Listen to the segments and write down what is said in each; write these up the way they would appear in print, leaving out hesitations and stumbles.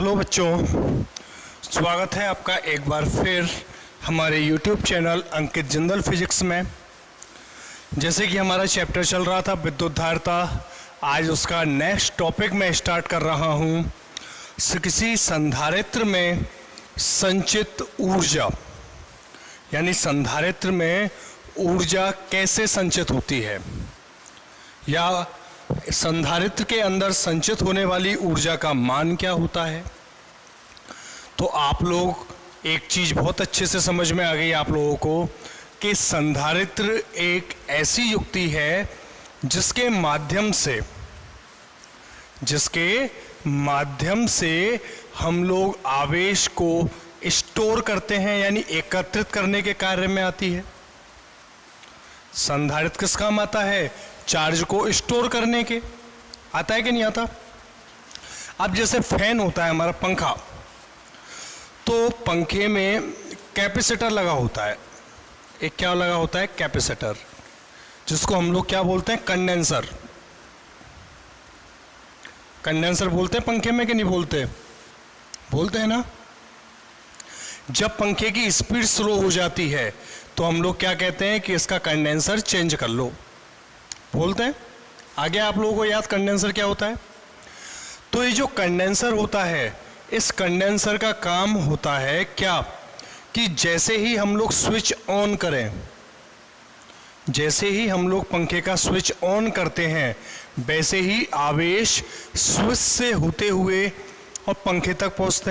Hello बच्चों, स्वागत है आपका एक बार फिर हमारे YouTube चैनल अंकित जिंदल फिजिक्स में। जैसे कि हमारा चैप्टर चल रहा था विद्युत धारिता, आज उसका नेक्स्ट टॉपिक मैं स्टार्ट कर रहा हूँ। किसी संधारित्र में संचित ऊर्जा, यानी संधारित्र में ऊर्जा कैसे संचित होती है या संधारित्र के अंदर संचित होने वाली ऊर्जा का मान क्या होता है। तो आप लोग एक चीज़ बहुत अच्छे से समझ में आ गई आप लोगों को कि संधारित्र एक ऐसी युक्ति है जिसके माध्यम से हम लोग आवेश को स्टोर करते हैं, यानी एकत्रित करने के कार्य में आती है। संधारित्र किस काम आता है? चार्ज को स्टोर करने के। आता है कि नहीं आता? अब जैसे फैन होता है हमारा पंखा, तो पंखे में कैपेसिटर लगा होता है। एक क्या लगा होता है? कैपेसिटर, जिसको हम लोग क्या बोलते हैं? कंडेंसर। कंडेंसर बोलते हैं पंखे में कि नहीं बोलते? बोलते हैं ना। जब पंखे की स्पीड स्लो हो जाती है तो हम लोग क्या कहते हैं कि इसका कंडेंसर चेंज कर लो, बोलते हैं। आगे आप लोगों को याद कंडेंसर क्या होता है? तो ये जो कंडेंसर होता है, इस कंडेंसर का काम होता है क्या कि जैसे ही हम लोग स्विच ऑन करें, जैसे ही हम लोग पंखे का स्विच ऑन करते हैं, वैसे ही आवेश स्विच से होते हुए और पंखे तक पहुंचते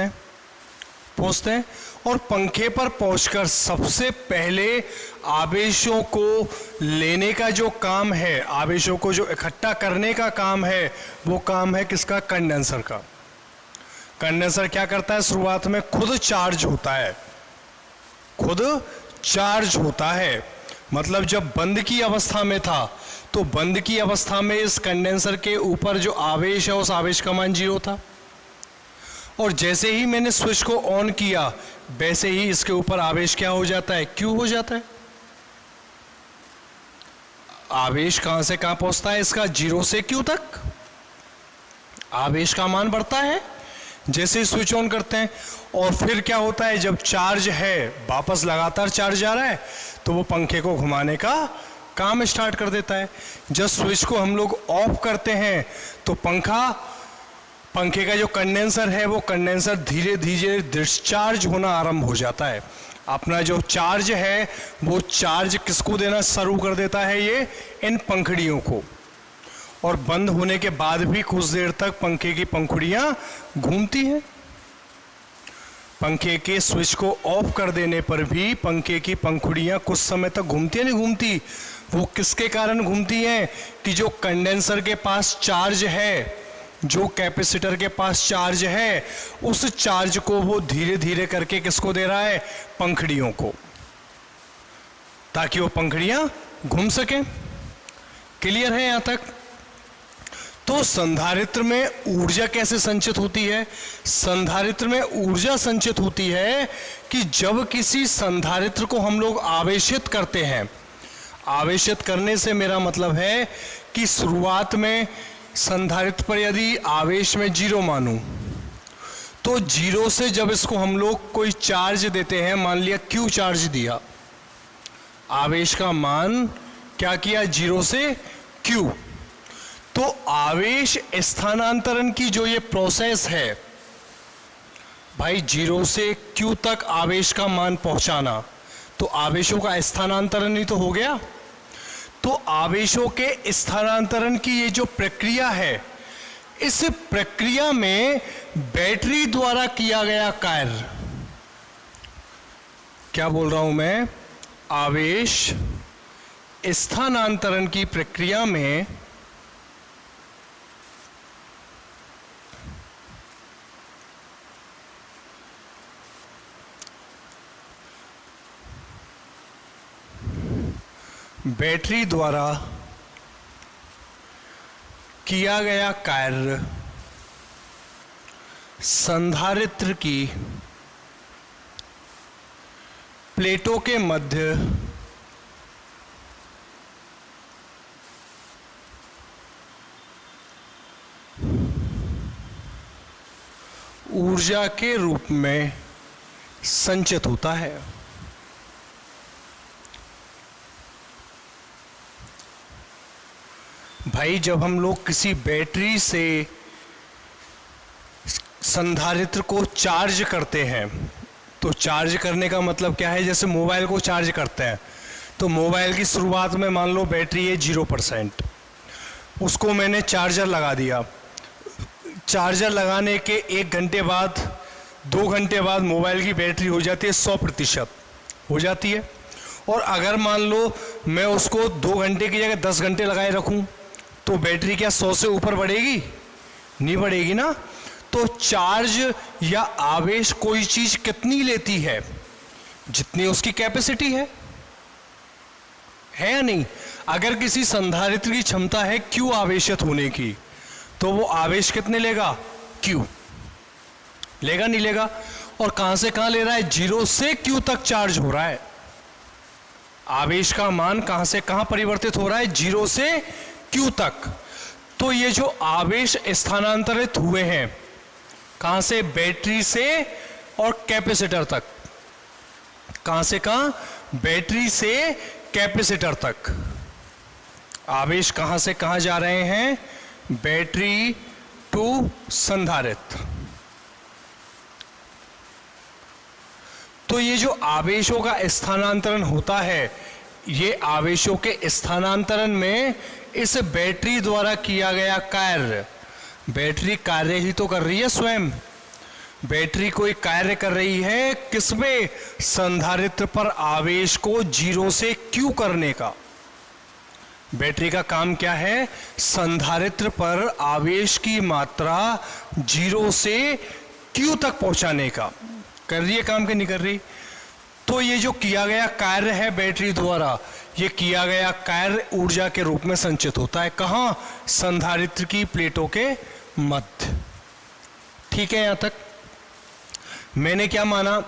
हैं और पंखे पर पहुंचकर सबसे पहले आवेशों को लेने का जो काम है, आवेशों को जो इकट्ठा करने का काम है, वो काम है किसका? कंडेंसर का। कंडेंसर क्या करता है? शुरुआत में खुद चार्ज होता है। मतलब जब बंद की अवस्था में था तो बंद की अवस्था में इस कंडेंसर के ऊपर जो आवेश है उस आवेश का मान 0 था, और जैसे ही मैंने स्विच को ऑन किया वैसे ही इसके ऊपर आवेश क्या हो जाता है? Q हो जाता है। आवेश कहां से कहां पहुंचता है इसका? 0 से Q तक आवेश का मान बढ़ता है जैसे स्विच ऑन करते हैं। और फिर क्या होता है? जब चार्ज है, वापस लगातार चार्ज आ रहा है, तो वो पंखे को घुमाने का काम स्टार्ट कर देता है। जब स्विच को हम लोग ऑफ करते हैं तो पंखे का जो कंडेंसर है, वो कंडेंसर धीरे धीरे डिस्चार्ज होना आरंभ हो जाता है। अपना जो चार्ज है वो चार्ज किसको देना शुरू कर देता है? ये इन पंखुड़ियों को। और बंद होने के बाद भी कुछ देर तक पंखे की पंखुड़ियां घूमती हैं। पंखे के स्विच को ऑफ कर देने पर भी पंखे की पंखुड़ियां कुछ समय तक घूमती है, नहीं घूमती? वो किसके कारण घूमती हैं? कि जो कंडेंसर के पास चार्ज है, जो कैपेसिटर के पास चार्ज है, उस चार्ज को वो धीरे धीरे करके किसको दे रहा है? पंखुड़ियों को, ताकि वो पंखुड़ियां घूम सकें। क्लियर है यहां तक? तो संधारित्र में ऊर्जा कैसे संचित होती है? संधारित्र में ऊर्जा संचित होती है कि जब किसी संधारित्र को हम लोग आवेशित करते हैं। आवेशित करने से मेरा मतलब है कि शुरुआत में संधारित्र पर यदि आवेश में 0 मानूं, तो 0 से जब इसको हम लोग कोई चार्ज देते हैं, मान लिया Q चार्ज दिया, आवेश का मान क्या किया? 0 से Q। तो आवेश स्थानांतरण की जो ये प्रोसेस है भाई, 0 से Q तक आवेश का मान पहुंचाना, तो आवेशों का स्थानांतरण ही तो हो गया। तो आवेशों के स्थानांतरण की ये जो प्रक्रिया है, इस प्रक्रिया में बैटरी द्वारा किया गया कार्य, क्या बोल रहा हूं मैं? आवेश स्थानांतरण की प्रक्रिया में बैटरी द्वारा किया गया कार्य संधारित्र की प्लेटों के मध्य ऊर्जा के रूप में संचित होता है। भाई जब हम लोग किसी बैटरी से संधारित्र को चार्ज करते हैं तो चार्ज करने का मतलब क्या है, जैसे मोबाइल को चार्ज करते हैं तो मोबाइल की शुरुआत में मान लो बैटरी है 0%, उसको मैंने चार्जर लगा दिया। चार्जर लगाने के 1 घंटे बाद 2 घंटे बाद मोबाइल की बैटरी हो जाती है 100% हो जाती है। और अगर मान लो मैं उसको 2 घंटे की जगह 10 घंटे लगाए रखूं तो बैटरी क्या 100 से ऊपर बढ़ेगी? नहीं बढ़ेगी ना। तो चार्ज या आवेश कोई चीज कितनी लेती है? जितनी उसकी कैपेसिटी है या नहीं? अगर किसी संधारित्र की क्षमता है Q आवेशित होने की तो वो आवेश कितने लेगा? Q लेगा नहीं लेगा? और कहां से कहां ले रहा है? 0 से Q तक चार्ज हो रहा है। आवेश का मान कहां से कहां परिवर्तित हो रहा है? 0 से Q तक। तो ये जो आवेश स्थानांतरित हुए हैं कहां से? बैटरी से और कैपेसिटर तक। कहां से कहां? बैटरी से कैपेसिटर तक। आवेश कहां से कहां जा रहे हैं? बैटरी टू संधारित्र। तो ये जो आवेशों का स्थानांतरण होता है, ये आवेशों के स्थानांतरण में इस बैटरी द्वारा किया गया कार्य, बैटरी कार्य ही तो कर रही है स्वयं। बैटरी कोई कार्य कर रही है किसमें? संधारित्र पर आवेश को 0 से Q करने का। बैटरी का काम क्या है? संधारित्र पर आवेश की मात्रा 0 से Q तक पहुंचाने का। कर रही है काम कि नहीं कर रही? तो ये जो किया गया कार्य है बैटरी द्वारा, ये किया गया कार्य ऊर्जा के रूप में संचित होता है। कहां? संधारित्र की प्लेटों के मध्य। ठीक है, यहां तक मैंने क्या माना?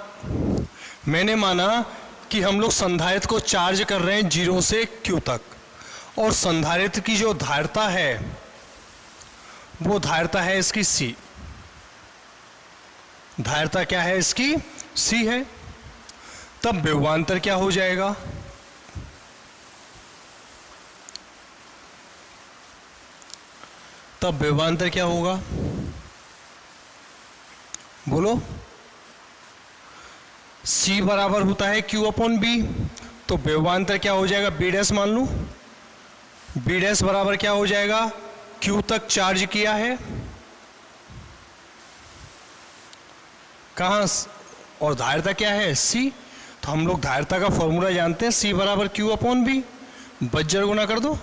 मैंने माना कि हम लोग संधारित्र को चार्ज कर रहे हैं 0 से Q तक, और संधारित्र की जो धारिता है वो धारिता है इसकी C। धारिता क्या है इसकी? C है। तब विभवांतर क्या हो जाएगा? तब विभवांतर क्या होगा? बोलो। C बराबर होता है Q/B, तो विभवांतर क्या हो जाएगा? B' मान लूं। B' बराबर क्या हो जाएगा? Q तक चार्ज किया है कहां? और धारिता क्या है? C। तो हम लोग धारिता का फॉर्मूला जानते हैं, C बराबर Q/B। बज्जर गुना कर दो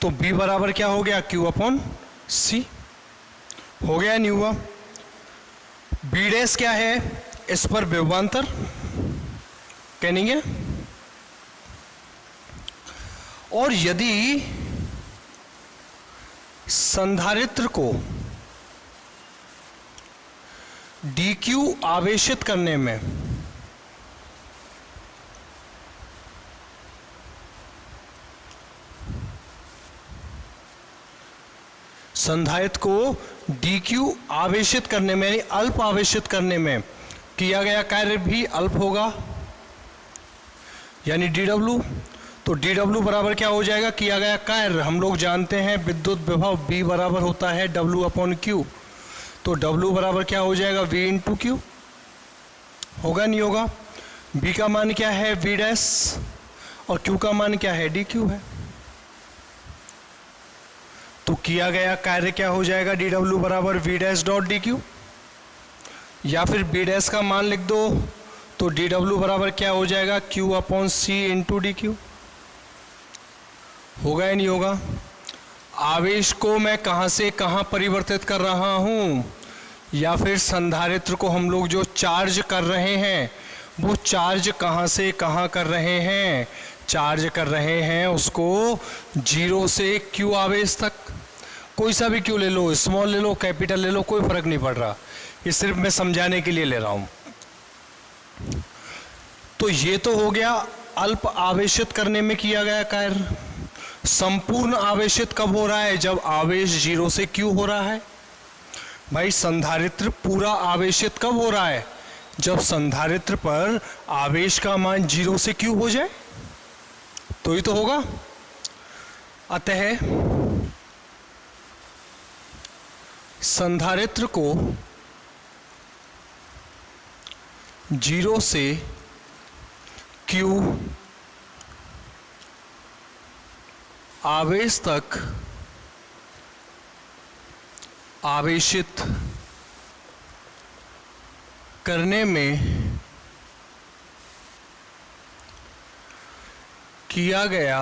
तो B बराबर क्या हो गया? Q/C। हो गया नहीं हुआ? B' क्या है? इस पर विभवांतर कहनी है। और यदि संधारित्र को dQ आवेशित करने में संधारित्र को dQ आवेशित करने में यानी अल्प आवेशित करने में किया गया कार्य भी अल्प होगा, यानी dW। तो dW बराबर क्या हो जाएगा? किया गया कार्य हम लोग जानते हैं विद्युत विभव B बराबर होता है W/Q। तो W बराबर क्या हो जाएगा? V/Q। होगा नहीं होगा? B का मान क्या है? V' और Q का मान क्या है? dQ है। तो किया गया कार्य क्या हो जाएगा? dW बराबर V'.dQ। या फिर B' का मान लिख दो तो dW बराबर क्या हो जाएगा? Q/C/dQ। होगा या नहीं होगा? आवेश को मैं कहां से कहां परिवर्तित कर रहा हूं, या फिर संधारित्र को हम लोग जो चार्ज कर रहे हैं वो चार्ज कहां से कहां कर रहे हैं? चार्ज कर रहे हैं उसको 0 से Q आवेश तक। कोई सा भी Q ले लो, स्मॉल ले लो, कैपिटल ले लो, कोई फर्क नहीं पड़ रहा, ये सिर्फ मैं समझाने के लिए ले रहा हूं। तो ये तो हो गया अल्प आवेशित करने में किया गया कार्य। संपूर्ण आवेशित कब हो रहा है? जब आवेश 0 से Q हो रहा है। भाई संधारित्र पूरा आवेशित कब हो रहा है? जब संधारित्र पर आवेश का मान 0 से q हो जाए तो ही तो होगा। अतः संधारित्र को 0 से q आवेश तक आवेशित करने में किया गया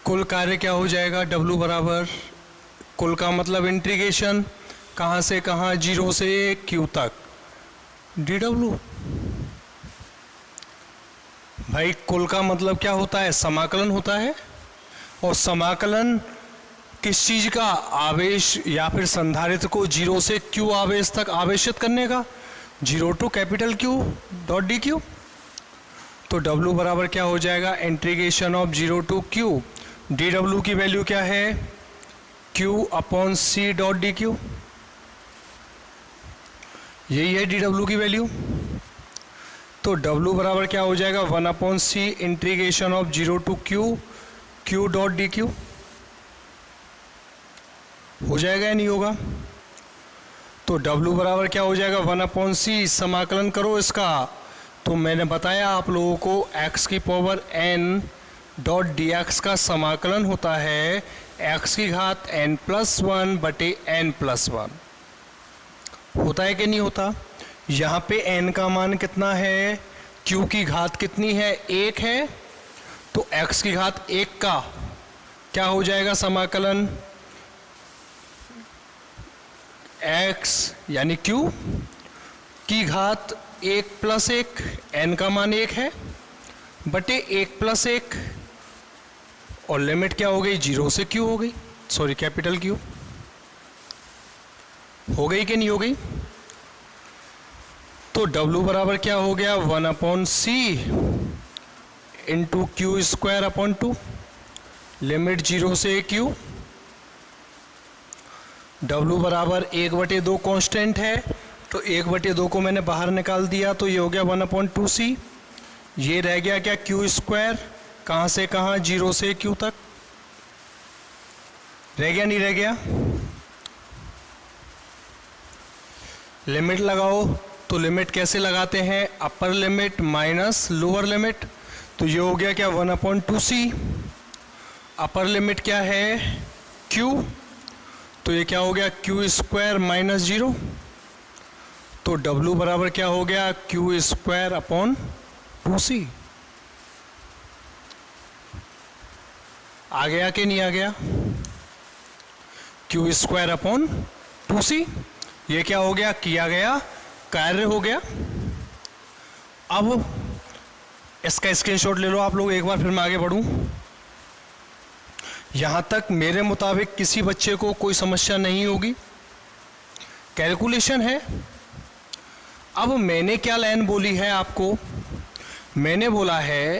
कुल कार्य क्या हो जाएगा? W बराबर कुल का मतलब इंटीग्रेशन कहाँ से कहाँ 0 से q तक dw। भाई कुल का मतलब क्या होता है? समाकलन होता है। और समाकलन किस चीज का? आवेश या फिर संधारित्र को 0 से q आवेश तक आवेशित करने का, 0 to capital Q dot dq। तो W बराबर क्या हो जाएगा? Integration of 0 to q dw की वैल्यू क्या है? q upon c dot dq। यही है dw की वैल्यू। तो W बराबर क्या हो जाएगा? 1 upon c integration of 0 to q dot dq। हो जाएगा या नहीं होगा? तो W बराबर क्या हो जाएगा? 1 अपॉन c, समाकलन करो इसका। तो मैंने बताया आप लोगों को x की पावर n डॉट dx का समाकलन होता है x की घात n+1 बटे n+1। होता है कि नहीं होता? यहाँ पे n का मान कितना है? q की घात कितनी है? 1 है। तो x की घात 1 का क्या हो जाएगा समाकलन? x यानी q की घात 1 प्लस 1, n का मान 1 है, बटे 1 प्लस 1, और लिमिट क्या हो गई? 0 से q हो गई, सॉरी कैपिटल Q। हो गई कि नहीं हो गई? तो W बराबर क्या हो गया? 1 upon c into Q square upon 2, limit 0 से q। W बराबर 1/2 कांस्टेंट है, तो 1/2 को मैंने बाहर निकाल दिया, तो ये हो गया 1/2c। ये रह गया क्या? क्यू स्क्वायर, कहाँ से कहाँ? 0 से q तक। रह गया नहीं रह गया? लिमिट लगाओ। तो लिमिट कैसे लगाते हैं? Upper limit minus lower limit. तो ये हो गया क्या? 1/2c। अपर लिमिट क्या है? q। तो ये क्या हो गया? Q square minus 0। तो W बराबर क्या हो गया? Q square upon 2c। आ गया कि नहीं आ गया? Q square upon 2c। ये क्या हो गया? किया गया कार्य हो गया। अब इसका स्क्रीनशॉट ले लो आप लोग, एक बार फिर मैं आगे बढ़ूं। यहां तक मेरे मुताबिक किसी बच्चे को कोई समस्या नहीं होगी, कैलकुलेशन है। अब मैंने क्या लाइन बोली है आपको? मैंने बोला है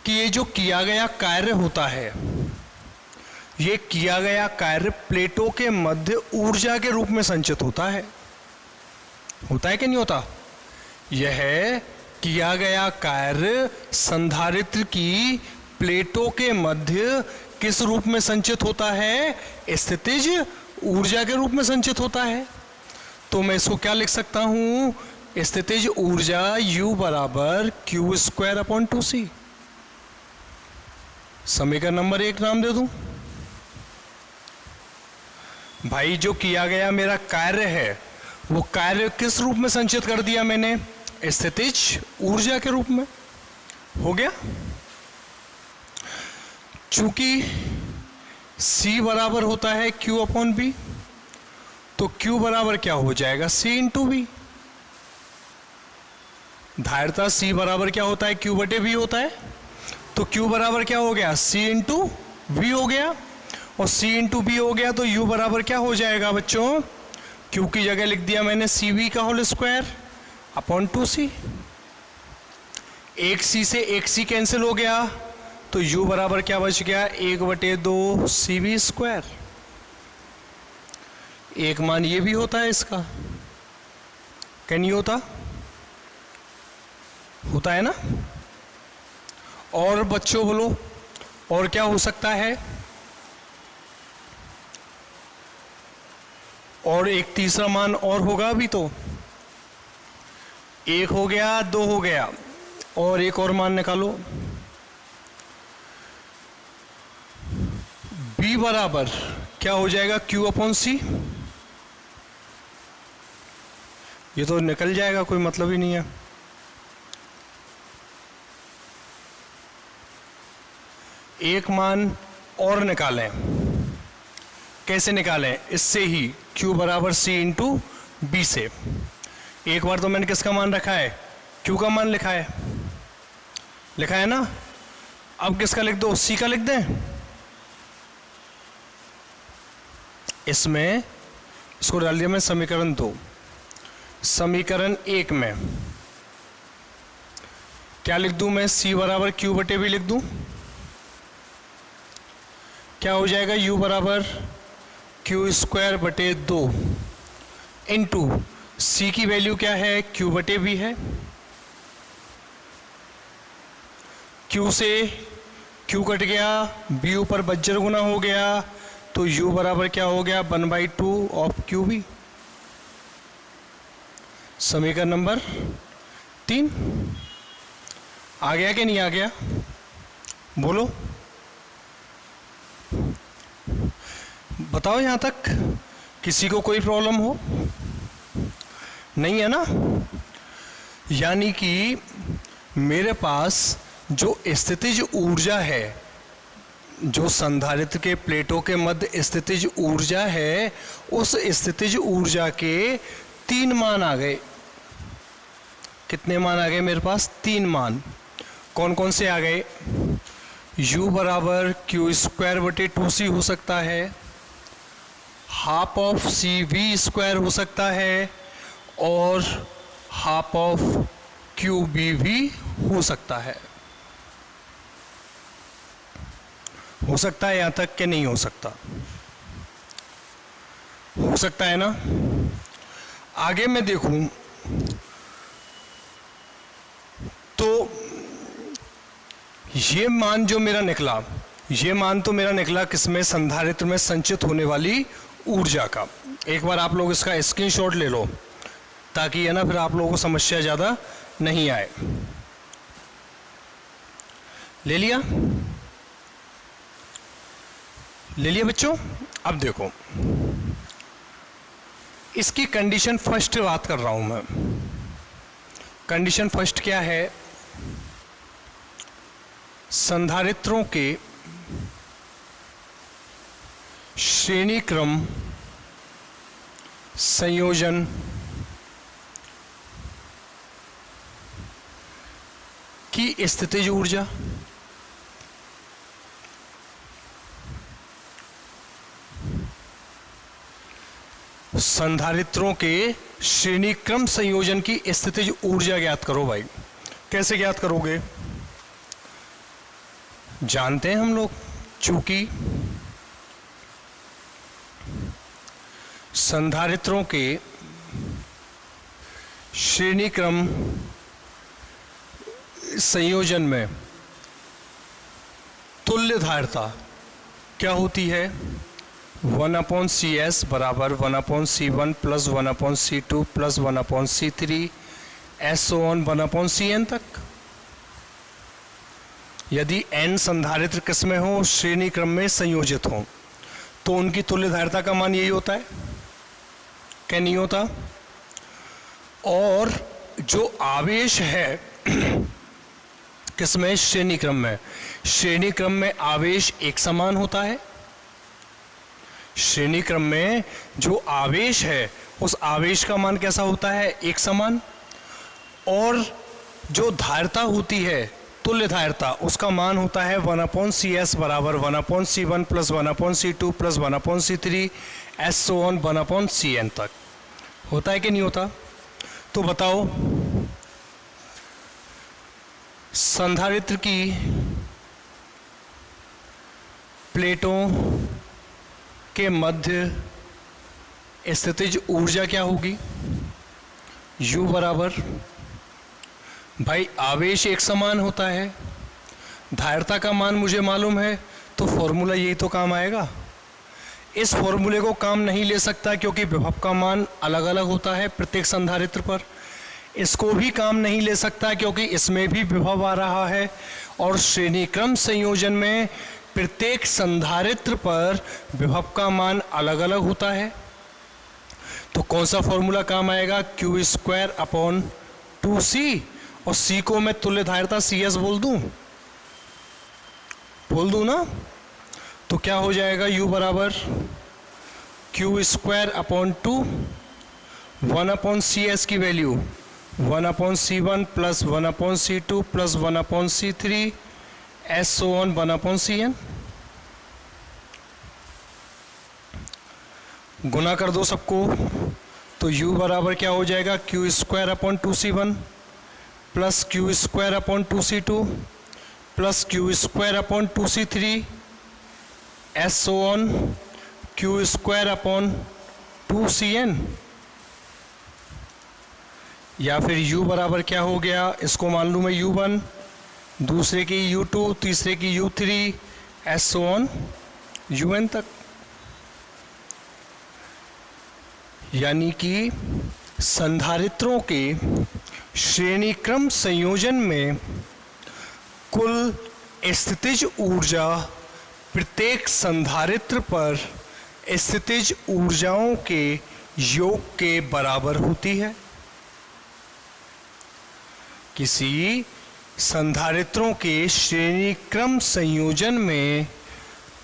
कि ये जो किया गया कार्य होता है, ये किया गया कार्य प्लेटों के मध्य ऊर्जा के रूप में संचित होता है। होता है कि नहीं होता? यह किया गया कार्य संधारित्र की प्लेटों के मध्य किस रूप में संचित होता है? स्थितिज ऊर्जा के रूप में संचित होता है। तो मैं इसको क्या लिख सकता हूं? स्थितिज ऊर्जा U बराबर क्यू स्क्वायर अपॉन 2c। समीकरण नंबर 1 नाम दे दूं। भाई जो किया गया मेरा कार्य है, वो कार्य किस रूप में संचित कर दिया मैंने? स्थितिज ऊर्जा के रूप में। हो गया। चूंकि C बराबर होता है Q अपॉन B, तो Q बराबर क्या हो जाएगा? C into B। धारिता C बराबर क्या होता है? Q बटे V होता है। तो Q बराबर क्या हो गया? C इंटू V हो गया। और C इंटू B हो गया, तो U बराबर क्या हो जाएगा बच्चों? Q की जगह लिख दिया मैंने CV का होल स्क्वायर अपॉन 2c। एक C से एक C कैंसिल हो गया, तो U बराबर क्या बच गया? 1/2 CV स्क्वायर। एक मान ये भी होता है इसका, क्या नहीं होता? होता है ना। और बच्चों बोलो, और क्या हो सकता है? और एक तीसरा मान और होगा अभी तो। एक हो गया, दो हो गया, और एक और मान निकालो। b बराबर क्या हो जाएगा? q अपॉन सी। ये तो निकल जाएगा, कोई मतलब ही नहीं है। एक मान और निकालें। कैसे निकालें? इससे ही, q बराबर c इंटू बी से। एक बार तो मैंने किसका मान रखा है? q का मान लिखा है ना। अब किसका लिख दो? c का लिख दें। इसमें इसको डाल दिया मैं समीकरण 2। समीकरण 1 में क्या लिख दूं मैं? c बराबर q बटे भी लिख दूं। क्या हो जाएगा? u बराबर q स्क्वायर बटे 2 इंटू c की वैल्यू क्या है? q बटे भी है। q से q कट गया, b ऊपर बज्जर गुना हो गया, तो u बराबर क्या हो गया? 1/2 ऑफ क्यू बी। समीकरण नंबर 3 आ गया कि नहीं आ गया? बोलो, बताओ। यहां तक किसी को कोई प्रॉब्लम हो? नहीं है ना। यानी कि मेरे पास जो स्थितिज ऊर्जा है, जो संधारित्र के प्लेटों के मध्य स्थितिज ऊर्जा है, उस स्थितिज ऊर्जा के 3 मान आ गए। कितने मान आ गए मेरे पास? 3 मान। कौन कौन से आ गए? u बराबर q स्क्वायर बटे 2c हो सकता है, half of C V square हो सकता है, और हाफ ऑफ क्यू बी भी हो सकता है। हो सकता है यहां तक कि नहीं हो सकता? हो सकता है ना। आगे मैं देखूं तो ये मान जो मेरा निकला, ये मान तो मेरा निकला किसमें? संधारित्र में संचित होने वाली ऊर्जा का। एक बार आप लोग इसका स्क्रीनशॉट ले लो, ताकि है ना फिर आप लोगों को समस्या ज़्यादा नहीं आए। ले लिया? ले लिया बच्चों? अब देखो, इसकी कंडीशन फर्स्ट बात कर रहा हूं मैं। कंडीशन फर्स्ट क्या है? संधारित्रों के श्रेणी क्रम संयोजन की स्थितिज ऊर्जा संधारित्रों के श्रेणी क्रम संयोजन की स्थितिज ऊर्जा ज्ञात करो भाई। कैसे ज्ञात करोगे? जानते हैं हम लोग, चूंकि संधारित्रों के श्रेणी क्रम संयोजन में तुल्य धारिता क्या होती है? 1/CS बराबर 1/C1 plus 1/C2 plus 1/C3 so on 1/CN तक। यदि n संधारित्र किसमें हो? श्रेणी क्रम में संयोजित हो, तो उनकी तुल्य धारिता का मान यही होता है, क्या नहीं होता? और जो आवेश है किसमें? श्रेणी क्रम में। श्रेणी क्रम में आवेश एक समान होता है। श्रेणी क्रम में जो आवेश है उस आवेश का मान कैसा होता है? एक समान। और जो धारिता होती है, तुल्य धारिता, उसका मान होता है 1/CS बराबर 1/C1 plus 1/C2 plus 1/C3 so on 1/CN तक। होता है कि नहीं होता? तो बताओ, संधारित्र की प्लेटों के मध्य स्थितिज ऊर्जा क्या होगी? U बराबर, भाई आवेश एक समान होता है, धारिता का मान मुझे मालूम है, तो फॉर्मूला यही तो काम आएगा। इस फॉर्मूले को काम नहीं ले सकता क्योंकि विभव का मान अलग अलग होता है प्रत्येक संधारित्र पर। इसको भी काम नहीं ले सकता क्योंकि इसमें भी विभव आ रहा है, और श्रेणी क्रम संयोजन में प्रत्येक संधारित्र पर विभव का मान अलग अलग होता है। तो कौन सा फॉर्मूला काम आएगा? क्यू स्क्वायर अपॉन 2c, और c को मैं तुल्य धारिता cs बोल दूं ना, तो क्या हो जाएगा? u बराबर Q square upon 2, 1 upon cs की value 1 upon c1 plus 1 upon c2 plus 1 upon c3 so on 1 upon cn। गुना कर दो सबको, तो u बराबर क्या हो जाएगा? Q square upon 2c1 plus Q square upon 2c2 plus Q square upon 2c3 so on Q square upon 2cn। या फिर u बराबर क्या हो गया? इसको मान लूँ मैं u1, दूसरे की u2, तीसरे की u3 so on un तक। यानी कि संधारित्रों के श्रेणी क्रम संयोजन में कुल स्थितिज ऊर्जा प्रत्येक संधारित्र पर स्थितिज ऊर्जाओं के योग के बराबर होती है। किसी संधारित्रों के श्रेणी क्रम संयोजन में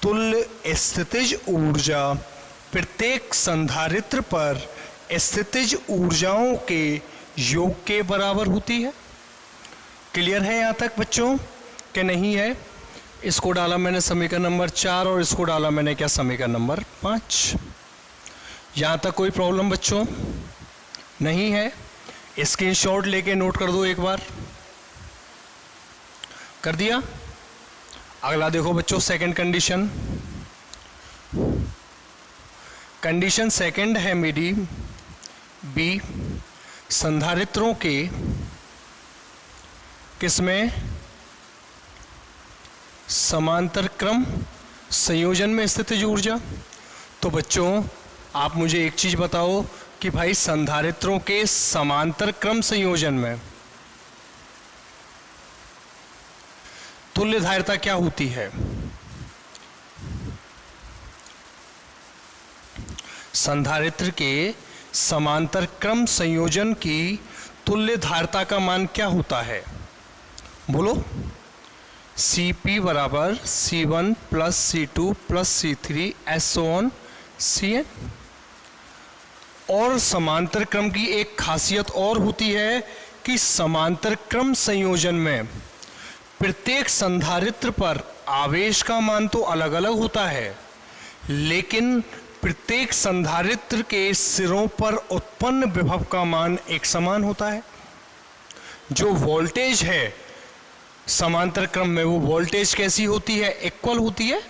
तुल्य स्थितिज ऊर्जा प्रत्येक संधारित्र पर स्थितिज ऊर्जाओं के योग के बराबर होती है। क्लियर है यहाँ तक बच्चों कि नहीं है? इसको डाला मैंने समीकरण नंबर 4 और इसको डाला मैंने क्या समीकरण नंबर 5। यहाँ तक कोई प्रॉब्लम बच्चों नहीं है? स्क्रीनशॉट लेके नोट कर दो एक बार। कर दिया? अगला देखो बच्चों, सेकंड कंडीशन। कंडीशन सेकंड है मेरी बी, संधारित्रों के किसमें? समांतर क्रम संयोजन में स्थितिज ऊर्जा। तो बच्चों आप मुझे एक चीज बताओ कि भाई संधारित्रों के समांतर क्रम संयोजन में तुल्य धारिता क्या होती है? संधारित्र के समांतर क्रम संयोजन की तुल्य धारिता का मान क्या होता है? बोलो। Cp बराबर C1 plus C2 plus C3 so on Cn। और समांतर क्रम की एक खासियत और होती है कि समांतर क्रम संयोजन में प्रत्येक संधारित्र पर आवेश का मान तो अलग अलग होता है, लेकिन प्रत्येक संधारित्र के सिरों पर उत्पन्न विभव का मान एक समान होता है। जो वोल्टेज है समांतर क्रम में, वो वोल्टेज कैसी होती है? इक्वल होती है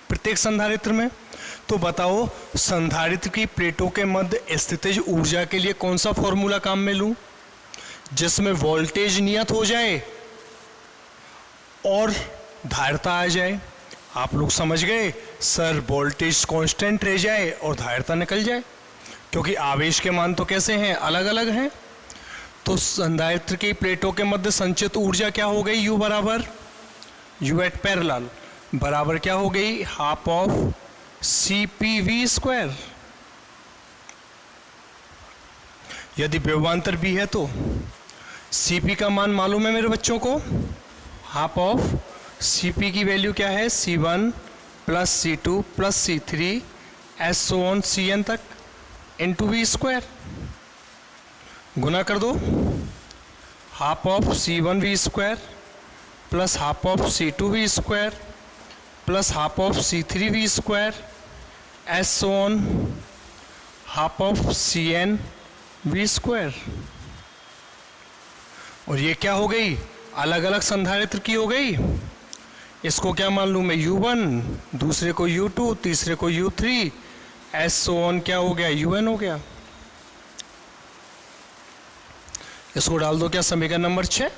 प्रत्येक संधारित्र में। तो बताओ संधारित्र की प्लेटों के मध्य स्थितिज ऊर्जा के लिए कौन सा फॉर्मूला काम में लूं जिसमें वोल्टेज नियत हो जाए और धारिता आ जाए? आप लोग समझ गए सर, वोल्टेज कांस्टेंट रह जाए और धारिता निकल जाए, क्योंकि आवेश के मान तो कैसे हैं? अलग अलग हैं। तो संधारित्र की प्लेटों के मध्य संचित ऊर्जा क्या हो गई? U बराबर U एट पैरेलल बराबर क्या हो गई? Half of CpV square. यदि विभवांतर भी है तो Cp का मान मालूम है मेरे बच्चों को? हाफ ऑफ Cp की वैल्यू क्या है? C1 plus C2 plus C3 so on Cn तक इंटू V स्क्वायर। गुना कर दो, half of C1V square plus half of C2V square plus half of C3V square so on half of CnV square. और ये क्या हो गई? अलग अलग संधारित्र की हो गई। इसको क्या मान लूँ मैं? U1, दूसरे को U2, तीसरे को U3 एस सो ऑन क्या हो गया, UN हो गया। इसको डाल दो क्या समीकरण नंबर 6।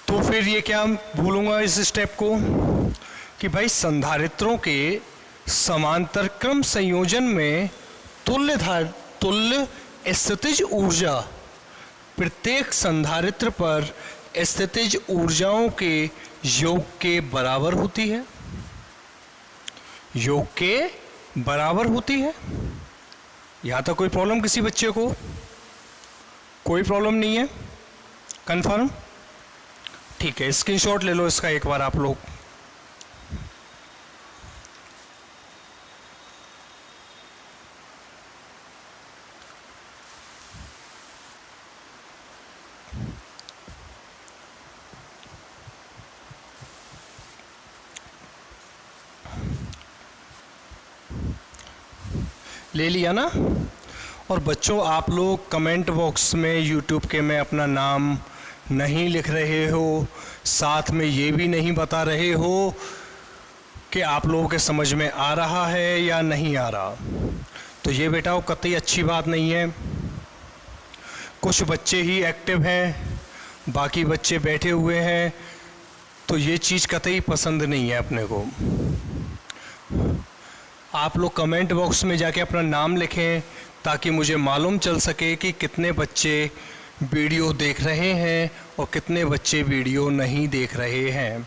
तो फिर ये क्या भूलूंगा इस स्टेप को कि भाई संधारित्रों के समांतर क्रम संयोजन में तुल्य स्थितिज ऊर्जा प्रत्येक संधारित्र पर स्थितिज ऊर्जाओं के योग के बराबर होती है, योग के बराबर होती है। यहां तक कोई प्रॉब्लम किसी बच्चे को? कोई प्रॉब्लम नहीं है, कंफर्म? ठीक है, स्क्रीनशॉट ले लो इसका एक बार आप लोग। ले लिया ना? और बच्चों आप लोग कमेंट बॉक्स में यूट्यूब के में अपना नाम नहीं लिख रहे हो, साथ में ये भी नहीं बता रहे हो कि आप लोगों के समझ में आ रहा है या नहीं आ रहा, तो ये बेटा वो कतई अच्छी बात नहीं है। कुछ बच्चे ही एक्टिव हैं, बाकी बच्चे बैठे हुए हैं, तो ये चीज़ कतई पसंद नहीं है अपने को। आप लोग कमेंट बॉक्स में जाके अपना नाम लिखें ताकि मुझे मालूम चल सके कि कितने बच्चे वीडियो देख रहे हैं और कितने बच्चे वीडियो नहीं देख रहे हैं।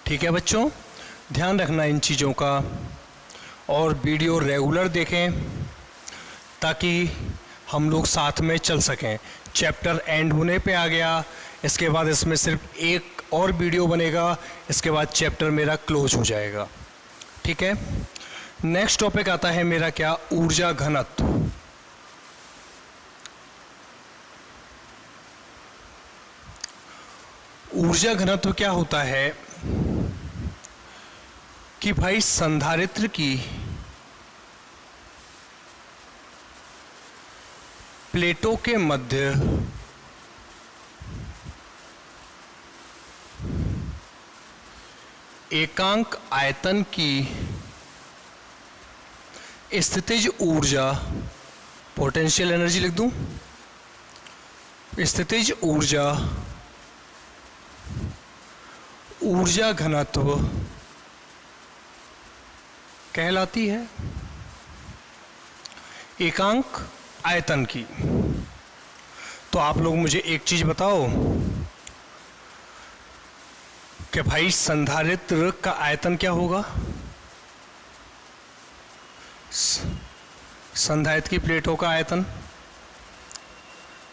ठीक है बच्चों, ध्यान रखना इन चीज़ों का, और वीडियो रेगुलर देखें ताकि हम लोग साथ में चल सकें। चैप्टर एंड होने पे आ गया, इसके बाद इसमें सिर्फ एक और वीडियो बनेगा, इसके बाद चैप्टर मेरा क्लोज हो जाएगा। ठीक है, नेक्स्ट टॉपिक आता है मेरा क्या, ऊर्जा घनत्व। ऊर्जा घनत्व क्या होता है कि भाई संधारित्र की प्लेटों के मध्य एकांक आयतन की स्थितिज ऊर्जा, पोटेंशियल एनर्जी लिख दूं, स्थितिज ऊर्जा, ऊर्जा घनत्व कहलाती है एकांक आयतन की। तो आप लोग मुझे एक चीज बताओ कि भाई संधारित्र का आयतन क्या होगा? संधारित्र की प्लेटों का आयतन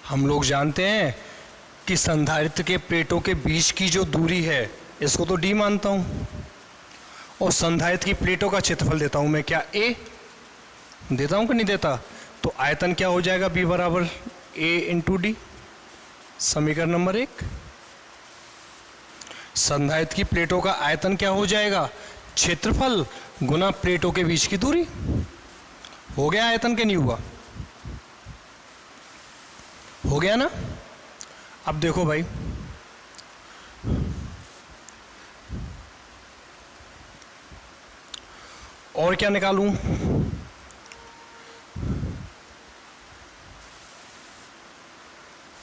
हम लोग जानते हैं कि संधारित्र के प्लेटों के बीच की जो दूरी है इसको तो d मानता हूं, और संधारित्र की प्लेटों का क्षेत्रफल देता हूं मैं क्या a देता हूं कि नहीं देता? तो आयतन क्या हो जाएगा? b बराबर a इंटू डी। समीकरण नंबर 1, संधारित्र की प्लेटों का आयतन क्या हो जाएगा? क्षेत्रफल गुना प्लेटों के बीच की दूरी। हो गया आयतन के नहीं हुआ? हो गया ना? अब देखो भाई, और क्या निकालूं?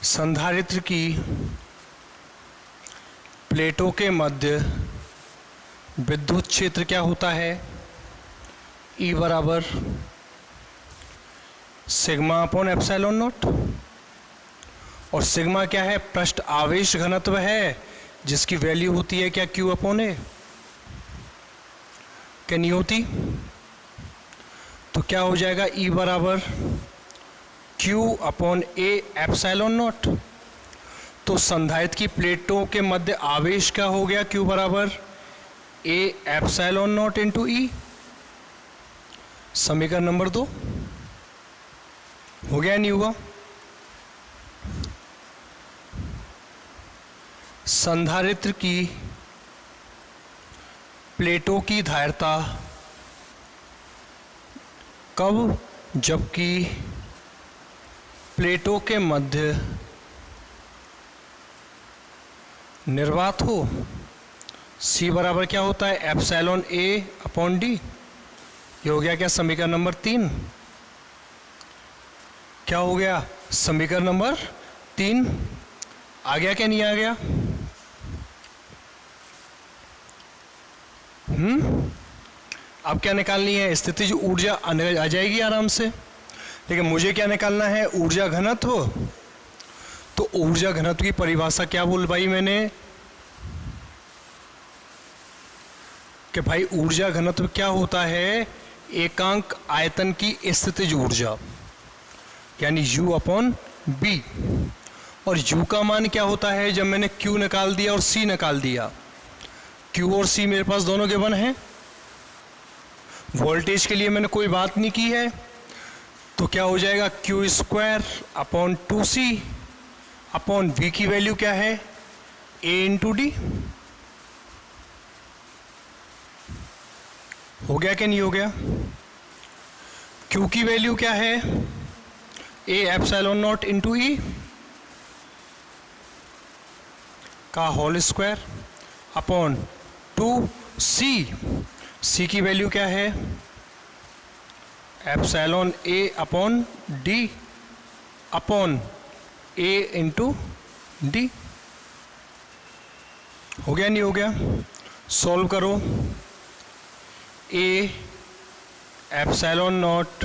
संधारित्र की प्लेटों के मध्य विद्युत क्षेत्र क्या होता है? E बराबर सिग्मा अपॉन एप्सिलॉन नॉट। और सिग्मा क्या है? पृष्ठ आवेश घनत्व है, जिसकी वैल्यू होती है क्या? Q upon A। क्या नहीं होती? तो क्या हो जाएगा? E बराबर Q upon A epsilon not. तो संधारित्र की प्लेटों के मध्य आवेश क्या हो गया? Q बराबर A epsilon naught into E। समीकरण नंबर 2 हो गया नहीं हुआ? संधारित्र की प्लेटों की धारिता कब? जबकि प्लेटों के मध्य निर्वात हो, C बराबर क्या होता है, एप्सिलॉन A अपॉन डी। ये हो गया क्या समीकरण नंबर 3। क्या हो गया समीकरण नंबर 3। आ गया क्या नहीं आ गया? अब क्या निकालनी है, स्थितिज ऊर्जा आ जाएगी आराम से, लेकिन मुझे क्या निकालना है, ऊर्जा घनत्व। तो ऊर्जा घनत्व की परिभाषा क्या बोल भाई मैंने कि भाई ऊर्जा घनत्व क्या होता है, एकांक आयतन की स्थितिज ऊर्जा यानी U अपॉन बी। और U का मान क्या होता है, जब मैंने Q निकाल दिया और C निकाल दिया, Q और C मेरे पास दोनों गिवन है, वोल्टेज के लिए मैंने कोई बात नहीं की है, तो क्या हो जाएगा Q square upon 2C upon V की वैल्यू क्या है, A इंटू डी। हो गया क्या नहीं हो गया? Q की वैल्यू क्या है, A epsilon naught into e का whole square upon 2C। C की वैल्यू क्या है, epsilon A upon d upon A into d. हो गया नहीं हो गया? सॉल्व करो। A epsilon naught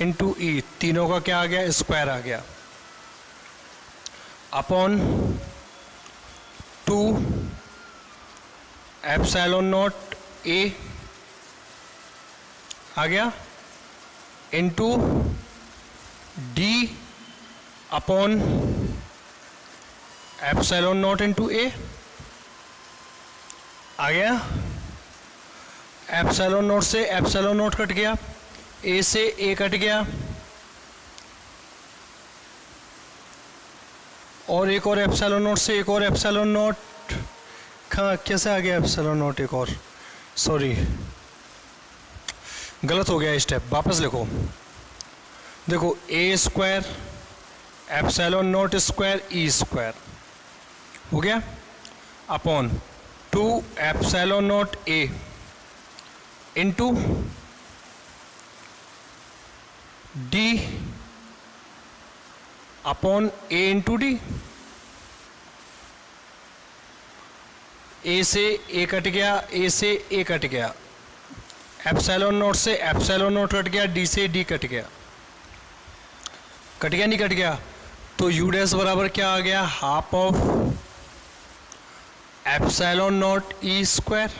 into e, तीनों का क्या आ गया, स्क्वायर आ गया, अपॉन 2 एप्सिलॉन नॉट A आ गया into d upon epsilon naught into A आ गया। एप्सिलॉन नॉट से एप्सिलॉन नॉट कट गया, A से A कट गया, और एक और एप्सिलॉन नॉट से एक और एप्सिलॉन नॉट। कहाँ कैसे आ गया एप्सिलॉन नॉट एक और, सॉरी गलत हो गया स्टेप, वापस लिखो। देखो A square epsilon not square E square हो गया upon 2 epsilon naught A into d upon A into D. A से A कट गया, A से A कट गया, एप्सिलॉन नॉट से एप्सिलॉन नॉट कट गया, D से D कट गया। कट गया नहीं कट गया? तो U डैश बराबर क्या आ गया, half of epsilon naught E square.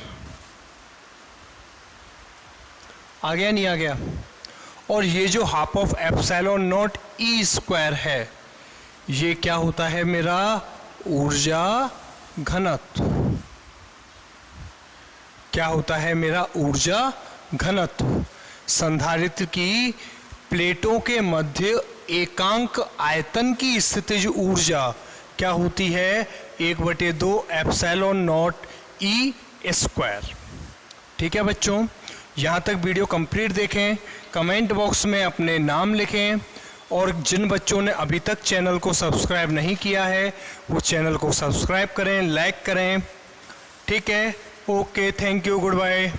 आ गया नहीं आ गया? और ये जो half of epsilon naught E square है, ये क्या होता है मेरा, ऊर्जा घनत्व। क्या होता है मेरा, ऊर्जा घनत्व। संधारित्र की प्लेटों के मध्य एकांक आयतन की स्थितिज ऊर्जा क्या होती है, 1/2 एप्सिलॉन नॉट ई स्क्वायर। ठीक है बच्चों, यहाँ तक वीडियो कंप्लीट देखें, कमेंट बॉक्स में अपने नाम लिखें, और जिन बच्चों ने अभी तक चैनल को सब्सक्राइब नहीं किया है वो चैनल को सब्सक्राइब करें, लाइक करें। ठीक है, okay, thank you, good bye.